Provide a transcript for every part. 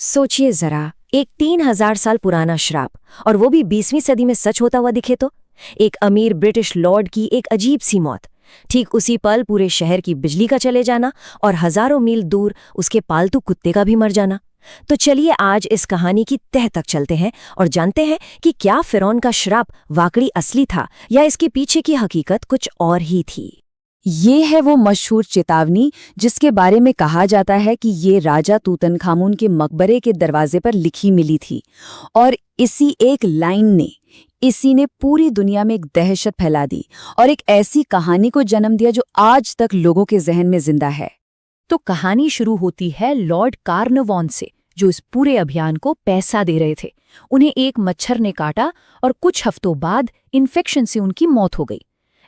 सोचिए जरा, एक 3000 साल पुराना श्राप, और वो भी 20वीं सदी में सच होता हुआ दिखे तो। एक अमीर ब्रिटिश लॉर्ड की एक अजीब सी मौत, ठीक उसी पल पूरे शहर की बिजली का चले जाना, और हजारों मील दूर उसके पालतू कुत्ते का भी मर जाना। तो चलिए आज इस कहानी की तह तक चलते हैं और जानते हैं कि क्या फिरौन का श्राप वाकई असली था या इसके पीछे की हकीकत कुछ और ही थी। ये है वो मशहूर चेतावनी जिसके बारे में कहा जाता है कि ये राजा तूतनखामुन के मकबरे के दरवाजे पर लिखी मिली थी, और इसी एक लाइन ने इसी ने पूरी दुनिया में एक दहशत फैला दी और एक ऐसी कहानी को जन्म दिया जो आज तक लोगों के जहन में जिंदा है। तो कहानी शुरू होती है लॉर्ड कार्नवान से, जो इस पूरे अभियान को पैसा दे रहे थे। उन्हें एक मच्छर ने काटा और कुछ हफ्तों बाद इन्फेक्शन से उनकी मौत हो गई।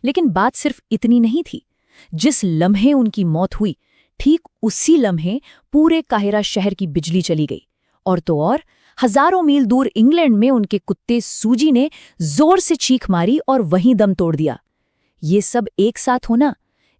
लेकिन बात सिर्फ इतनी नहीं थी। जिस लम्हे उनकी मौत हुई, ठीक उसी लम्हे पूरे काहिरा शहर की बिजली चली गई। और तो और हजारों मील दूर इंग्लैंड में उनके कुत्ते सूजी ने जोर से चीख मारी और वहीं दम तोड़ दिया। ये सब एक साथ होना,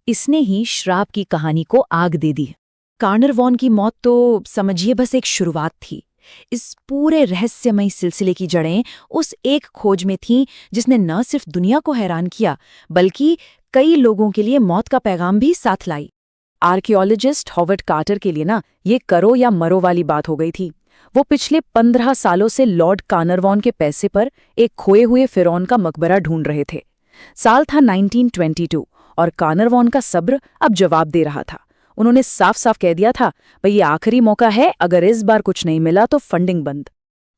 इसने ही श्राप की कहानी को आग दे दी। कार्नरवॉन की मौत तो समझिए बस एक शुरुआत थी। इस पूरे रहस्यमयी सिलसिले की जड़ें उस एक खोज में थीं जिसने न सिर्फ दुनिया को हैरान किया, बल्कि कई लोगों के लिए मौत का पैगाम भी साथ लाई। आर्कियोलॉजिस्ट हॉवर्ड कार्टर के लिए ना ये करो या मरो वाली बात हो गई थी। वो पिछले 15 सालों से लॉर्ड कार्नरवॉन के पैसे पर एक खोए हुए फिरौन का मकबरा ढूंढ रहे थे। साल था 1922 और कार्नरवॉन का सब्र अब जवाब दे रहा था। उन्होंने साफ साफ कह दिया था, भाई ये आखिरी मौका है, अगर इस बार कुछ नहीं मिला तो फंडिंग बंद।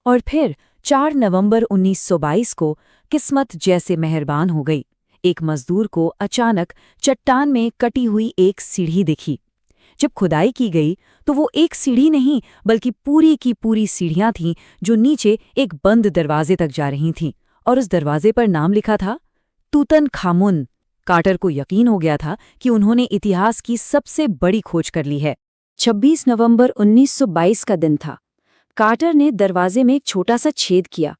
और फिर 4 नवंबर 1922 को किस्मत जैसे मेहरबान हो गई। एक मजदूर को अचानक चट्टान में कटी हुई एक सीढ़ी दिखी। जब खुदाई की गई तो वो एक सीढ़ी नहीं बल्कि पूरी की पूरी सीढ़ियां थीं जो नीचे एक बंद दरवाजे तक जा रही थीं, और उस दरवाजे पर नाम लिखा था तूतनखामुन। कार्टर को यकीन हो गया था कि उन्होंने इतिहास की सबसे बड़ी खोज कर ली है। 26 नवंबर 1922 का दिन था। कार्टर ने दरवाजे में एक छोटा सा छेद किया।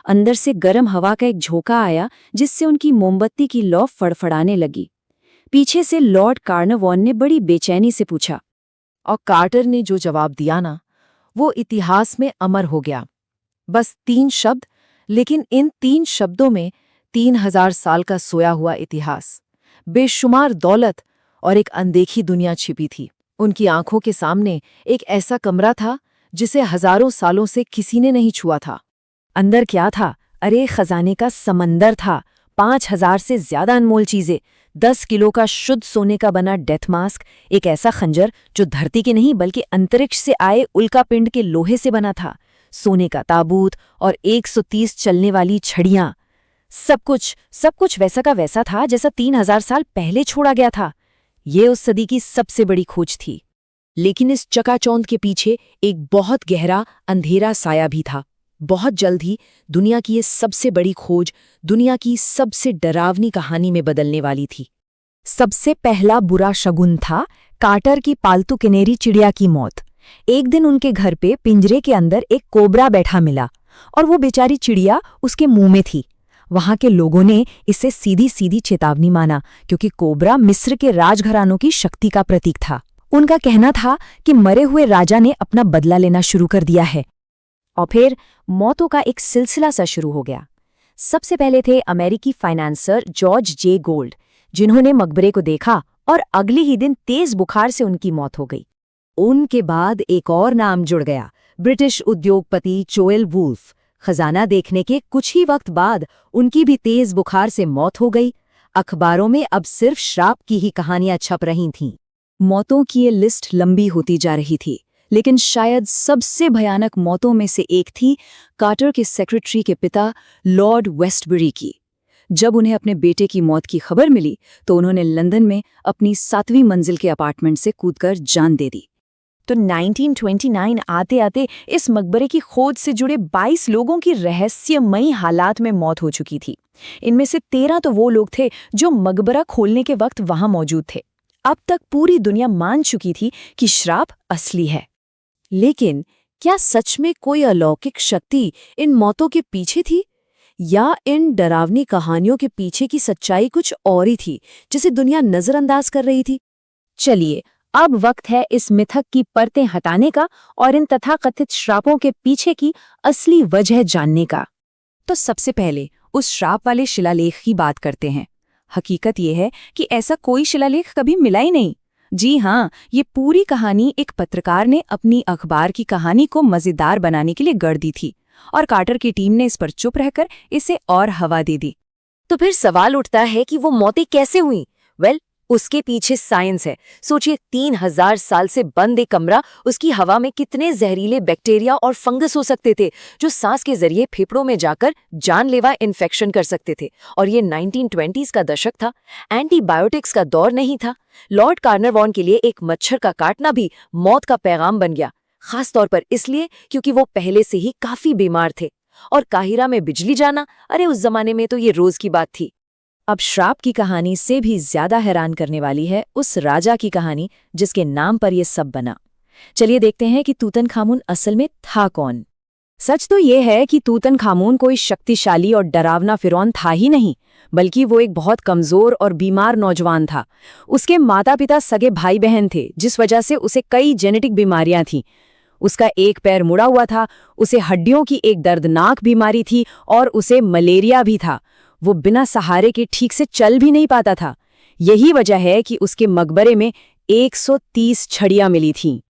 अंदर से गर्म हवा का एक झोंका आया जिससे उनकी मोमबत्ती की लौ फड़फड़ाने लगी। पीछे से लॉर्ड कार्नरवॉन ने बड़ी बेचैनी से पूछा, और कार्टर ने जो जवाब दिया ना, वो इतिहास में अमर हो गया। बस 3 शब्द, लेकिन इन 3 शब्दों में 3000 साल का सोया हुआ इतिहास, बेशुमार दौलत और एक अनदेखी दुनिया छिपी थी। उनकी आंखों के सामने एक ऐसा कमरा था जिसे हजारों सालों से किसी ने नहीं छुआ था। अंदर क्या था? अरे खजाने का समंदर था। 5000 से ज्यादा अनमोल चीजें, 10 किलो का शुद्ध सोने का बना डेथ मास्क, एक ऐसा खंजर जो धरती के नहीं बल्कि अंतरिक्ष से आए उल्कापिंड के लोहे से बना था, सोने का ताबूत और 130 चलने वाली छड़ियां। सब कुछ वैसा का वैसा था जैसा 3000 साल पहले छोड़ा गया था। ये उस सदी की सबसे बड़ी खोज थी। लेकिन इस चकाचौंध के पीछे एक बहुत गहरा अंधेरा साया भी था। बहुत जल्द ही दुनिया की ये सबसे बड़ी खोज दुनिया की सबसे डरावनी कहानी में बदलने वाली थी। सबसे पहला बुरा शगुन था कार्टर की पालतू कैनेरी चिड़िया की मौत। एक दिन उनके घर पे पिंजरे के अंदर एक कोबरा बैठा मिला, और वो बेचारी चिड़िया उसके मुंह में थी। वहां के लोगों ने इसे सीधी सीधी चेतावनी माना, क्योंकि कोबरा मिस्र के राजघरानों की शक्ति का प्रतीक था। उनका कहना था कि मरे हुए राजा ने अपना बदला लेना शुरू कर दिया है। और फिर मौतों का एक सिलसिला सा शुरू हो गया। सबसे पहले थे अमेरिकी फाइनेंसर जॉर्ज जे गोल्ड, जिन्होंने मकबरे को देखा और अगले ही दिन तेज बुखार से उनकी मौत हो गई। उनके बाद एक और नाम जुड़ गया, ब्रिटिश उद्योगपति जोएल वुल्फ। खजाना देखने के कुछ ही वक्त बाद उनकी भी तेज बुखार से मौत हो गई। अखबारों में अब सिर्फ श्राप की ही कहानियां छप रही थीं। मौतों की ये लिस्ट लंबी होती जा रही थी, लेकिन शायद सबसे भयानक मौतों में से एक थी कार्टर के सेक्रेटरी के पिता लॉर्ड वेस्टबरी की। जब उन्हें अपने बेटे की मौत की खबर मिली तो उन्होंने लंदन में अपनी 7वीं मंजिल के अपार्टमेंट से कूदकर जान दे दी। तो 1929 आते आते इस मकबरे की खोज से जुड़े 22 लोगों की रहस्यमयी हालात में मौत हो चुकी थी। इनमें से 13 तो वो लोग थे जो मकबरा खोलने के वक्त वहां मौजूद थे। अब तक पूरी दुनिया मान चुकी थी कि श्राप असली है। लेकिन क्या सच में कोई अलौकिक शक्ति इन मौतों के पीछे थी, या इन डरावनी कहानियों के पीछे की सच्चाई कुछ और ही थी जिसे दुनिया नजरअंदाज कर रही थी? चलिए अब वक्त है इस मिथक की परतें हटाने का और इन तथाकथित श्रापों के पीछे की असली वजह जानने का। तो सबसे पहले उस श्राप वाले शिलालेख की बात करते हैं। हकीकत ये है कि ऐसा कोई शिलालेख कभी मिला ही नहीं। जी हाँ, ये पूरी कहानी एक पत्रकार ने अपनी अखबार की कहानी को मजेदार बनाने के लिए गढ़ दी थी और कार्टर की टीम ने इस पर चुप रहकर इसे और हवा दे दी। तो फिर सवाल उठता है कि वो मौतें कैसे हुई? उसके पीछे साइंस है। सोचिए, 3000 साल से बंद एक कमरा, उसकी हवा में कितने जहरीले बैक्टीरिया और फंगस हो सकते थे जो सांस के जरिए फेफड़ों में जाकर जानलेवा इन्फेक्शन कर सकते थे। और ये 1920s का दशक था, एंटीबायोटिक्स का दौर नहीं था। लॉर्ड कार्नरवॉन के लिए एक मच्छर का काटना भी मौत का पैगाम बन गया, खास तौर पर इसलिए क्योंकि वो पहले से ही काफी बीमार थे। और काहिरा में बिजली जाना, अरे उस जमाने में तो ये रोज की बात थी। अब श्राप की कहानी से भी ज्यादा हैरान करने वाली है उस राजा की कहानी जिसके नाम पर यह सब बना। चलिए देखते हैं कि तूतनखामुन असल में था कौन। सच तो ये है कि तूतनखामुन कोई शक्तिशाली और डरावना फिरौन था ही नहीं, बल्कि वो एक बहुत कमजोर और बीमार नौजवान था। उसके माता पिता सगे भाई बहन थे, जिस वजह से उसे कई जेनेटिक बीमारियां थीं। उसका एक पैर मुड़ा हुआ था, उसे हड्डियों की एक दर्दनाक बीमारी थी और उसे मलेरिया भी था। वो बिना सहारे के ठीक से चल भी नहीं पाता था। यही वजह है कि उसके मकबरे में 130 छड़ियां मिली थीं।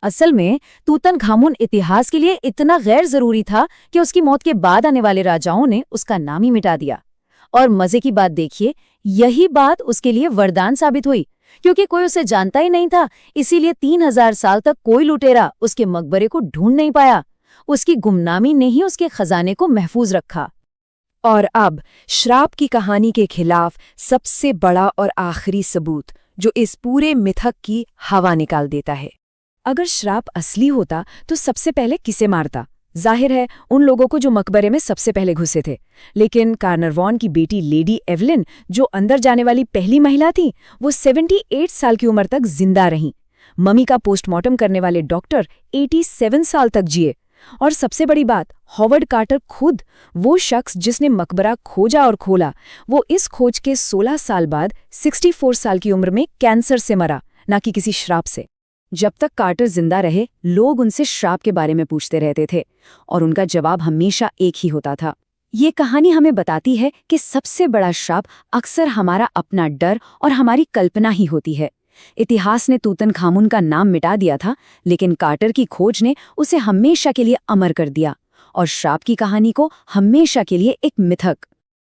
असल में तूतनखामुन इतिहास के लिए इतना गैर जरूरी था कि उसकी मौत के बाद आने वाले राजाओं ने उसका नाम ही मिटा दिया। और मजे की बात देखिए, यही बात उसके लिए वरदान साबित हुई, क्योंकि कोई उसे जानता ही नहीं था। इसीलिए 3000 साल तक कोई लुटेरा उसके मकबरे को ढूंढ नहीं पाया। उसकी गुमनामी ने ही उसके खजाने को महफूज रखा। और अब श्राप की कहानी के खिलाफ सबसे बड़ा और आखिरी सबूत जो इस पूरे मिथक की हवा निकाल देता है। अगर श्राप असली होता तो सबसे पहले किसे मारता? जाहिर है उन लोगों को जो मकबरे में सबसे पहले घुसे थे। लेकिन कार्नरवॉन की बेटी लेडी एवलिन, जो अंदर जाने वाली पहली महिला थी, वो 78 साल की उम्र तक जिंदा रहीं। मम्मी का पोस्टमार्टम करने वाले डॉक्टर 87 साल तक जिए। और सबसे बड़ी बात, हॉवर्ड कार्टर खुद, वो शख्स जिसने मकबरा खोजा और खोला, वो इस खोज के 16 साल बाद 64 साल की उम्र में कैंसर से मरा, ना कि किसी श्राप से। जब तक कार्टर जिंदा रहे, लोग उनसे श्राप के बारे में पूछते रहते थे और उनका जवाब हमेशा एक ही होता था। ये कहानी हमें बताती है कि सबसे बड़ा श्राप अक्सर हमारा अपना डर और हमारी कल्पना ही होती है। इतिहास ने तूतनखामुन का नाम मिटा दिया था, लेकिन कार्टर की खोज ने उसे हमेशा के लिए अमर कर दिया और श्राप की कहानी को हमेशा के लिए एक मिथक,